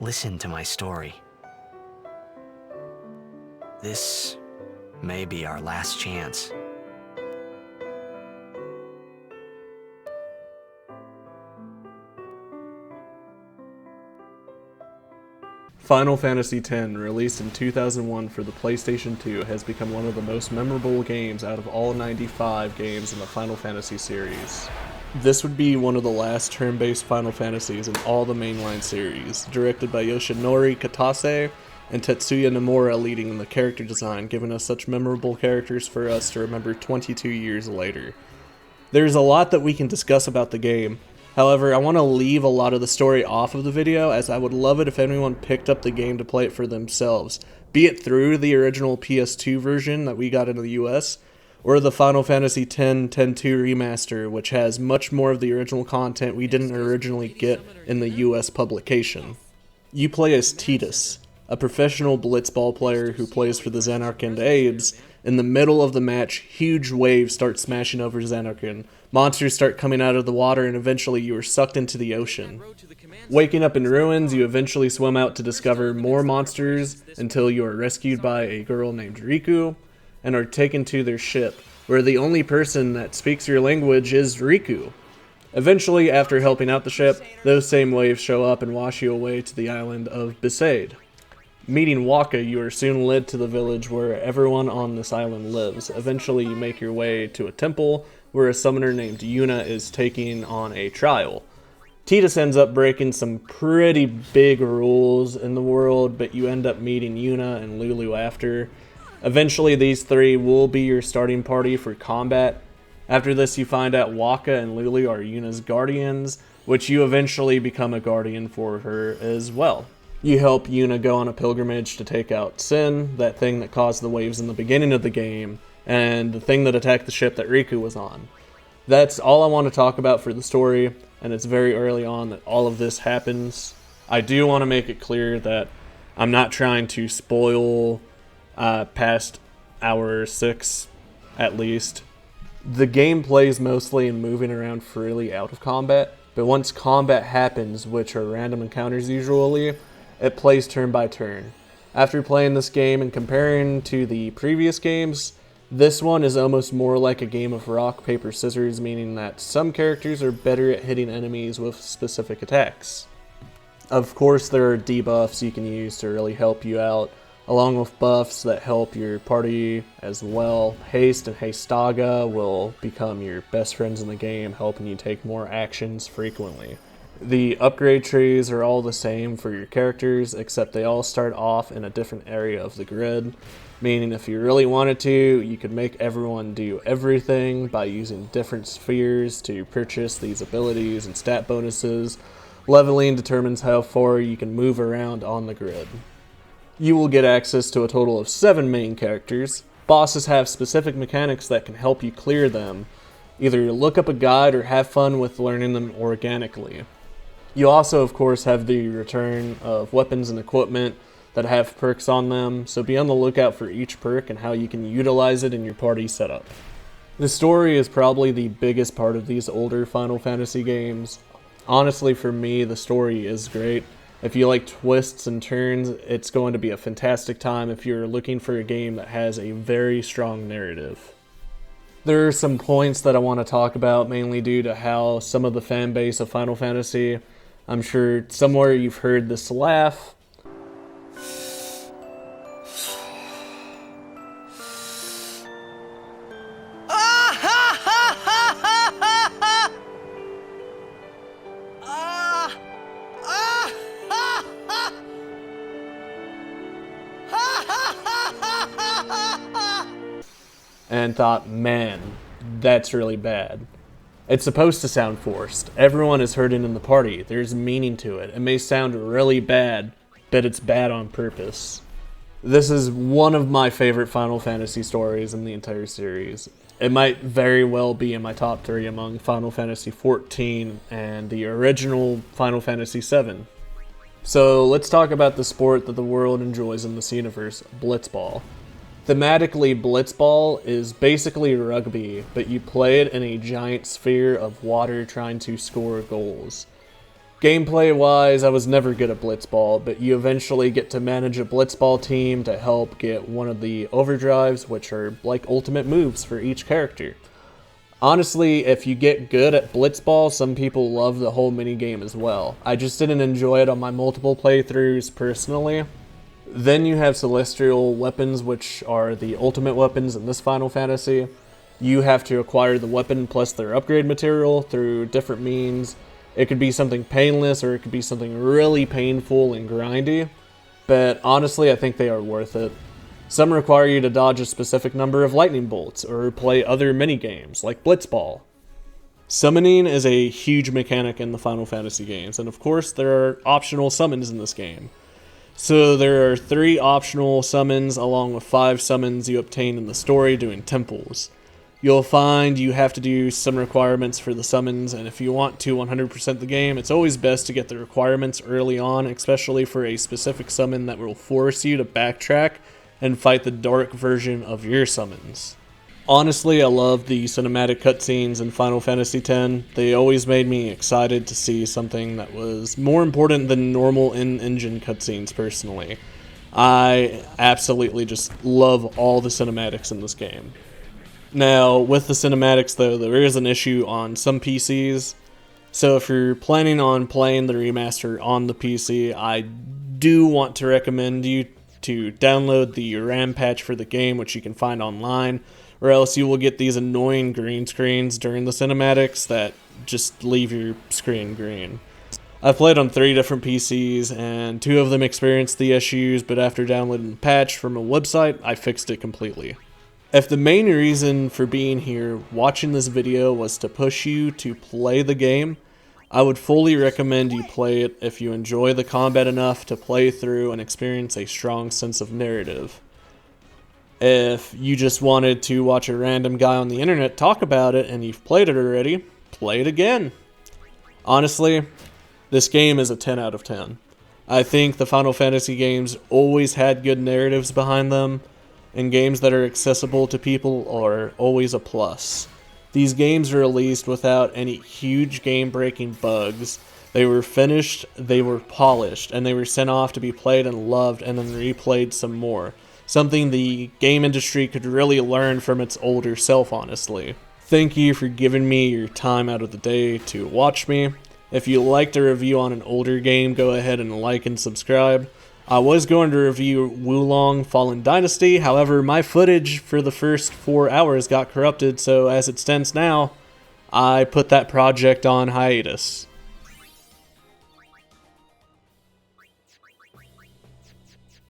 Listen to my story. This may be our last chance. Final Fantasy X, released in 2001 for the PlayStation 2, has become one of the most memorable games out of all 95 games in the Final Fantasy series. This would be one of the last turn-based Final Fantasies in all the mainline series, directed by Yoshinori Kitase and Tetsuya Nomura leading the character design, giving us such memorable characters for us to remember 22 years later. There's a lot that we can discuss about the game. However, I want to leave a lot of the story off of the video, as I would love it if anyone picked up the game to play it for themselves, be it through the original PS2 version that we got in the US, or the Final Fantasy X 10-2 remaster, which has much more of the original content we didn't originally get in the US publication. You play as Tidus, a professional blitzball player who plays for the Xanarkand Abes. In the middle of the match, huge waves start smashing over Xanarkand. Monsters start coming out of the water, and eventually you are sucked into the ocean. Waking up in ruins, you eventually swim out to discover more monsters until you are rescued by a girl named Riku and are taken to their ship, where the only person that speaks your language is Riku. Eventually, after helping out the ship, those same waves show up and wash you away to the island of Besaid. Meeting Waka, you are soon led to the village where everyone on this island lives. Eventually, you make your way to a temple where a summoner named Yuna is taking on a trial. Tidus ends up breaking some pretty big rules in the world, but you end up meeting Yuna and Lulu after. Eventually, these three will be your starting party for combat. After this, you find out Waka and Lulu are Yuna's guardians, which you eventually become a guardian for her as well. You help Yuna go on a pilgrimage to take out Sin, that thing that caused the waves in the beginning of the game, and the thing that attacked the ship that Riku was on. That's all I want to talk about for the story, and it's very early on that all of this happens. I do want to make it clear that I'm not trying to spoil past hour 6, at least. The game plays mostly in moving around freely out of combat, but once combat happens, which are random encounters usually, it plays turn by turn. After playing this game and comparing to the previous games, this one is almost more like a game of rock, paper, scissors, meaning that some characters are better at hitting enemies with specific attacks. Of course, there are debuffs you can use to really help you out, along with buffs that help your party as well. Haste and Hastaga will become your best friends in the game, helping you take more actions frequently. The upgrade trees are all the same for your characters, except they all start off in a different area of the grid, meaning if you really wanted to, you could make everyone do everything by using different spheres to purchase these abilities and stat bonuses. Leveling determines how far you can move around on the grid. You will get access to a total of 7 main characters. Bosses have specific mechanics that can help you clear them. Either look up a guide or have fun with learning them organically. You also, of course, have the return of weapons and equipment that have perks on them, so be on the lookout for each perk and how you can utilize it in your party setup. The story is probably the biggest part of these older Final Fantasy games. Honestly, for me, the story is great. If you like twists and turns, it's going to be a fantastic time if you're looking for a game that has a very strong narrative. There are some points that I want to talk about, mainly due to how some of the fan base of Final Fantasy, I'm sure somewhere you've heard this laugh. And thought, man, that's really bad. It's supposed to sound forced. Everyone is hurting in the party. There's meaning to it. It may sound really bad, but it's bad on purpose. This is one of my favorite Final Fantasy stories in the entire series. It might very well be in my top 3 among Final Fantasy XIV and the original Final Fantasy VII. So let's talk about the sport that the world enjoys in this universe, Blitzball. Thematically, Blitzball is basically rugby, but you play it in a giant sphere of water trying to score goals. Gameplay wise, I was never good at blitzball, but you eventually get to manage a blitzball team to help get one of the overdrives, which are like ultimate moves for each character. Honestly, if you get good at blitzball, some people love the whole minigame as well. I just didn't enjoy it on my multiple playthroughs personally. Then you have celestial weapons, which are the ultimate weapons in this Final Fantasy. You have to acquire the weapon plus their upgrade material through different means. It could be something painless or it could be something really painful and grindy, but honestly I think they are worth it. Some require you to dodge a specific number of lightning bolts or play other minigames like blitzball. Summoning is a huge mechanic in the Final Fantasy games, and of course there are optional summons in this game. So there are 3 optional summons along with 5 summons you obtain in the story doing temples. You'll find you have to do some requirements for the summons, and if you want to 100% the game, it's always best to get the requirements early on, especially for a specific summon that will force you to backtrack and fight the dark version of your summons. Honestly, I love the cinematic cutscenes in Final Fantasy X. They always made me excited to see something that was more important than normal in-engine cutscenes personally. I absolutely just love all the cinematics in this game. Now, with the cinematics though, there is an issue on some PCs, so if you're planning on playing the remaster on the PC, I do want to recommend you to download the RAM patch for the game, which you can find online, or else you will get these annoying green screens during the cinematics that just leave your screen green. I've played on 3 different PCs, and 2 of them experienced the issues, but after downloading the patch from a website, I fixed it completely. If the main reason for being here watching this video was to push you to play the game, I would fully recommend you play it if you enjoy the combat enough to play through and experience a strong sense of narrative. If you just wanted to watch a random guy on the internet talk about it and you've played it already, play it again. Honestly, this game is a 10 out of 10. I think the Final Fantasy games always had good narratives behind them, and games that are accessible to people are always a plus. These games are released without any huge game-breaking bugs. They were finished, they were polished, and they were sent off to be played and loved and then replayed some more. Something the game industry could really learn from its older self, honestly. Thank you for giving me your time out of the day to watch me. If you liked a review on an older game, go ahead and like and subscribe. I was going to review Wulong Fallen Dynasty, however my footage for the first 4 hours got corrupted, so as it stands now, I put that project on hiatus.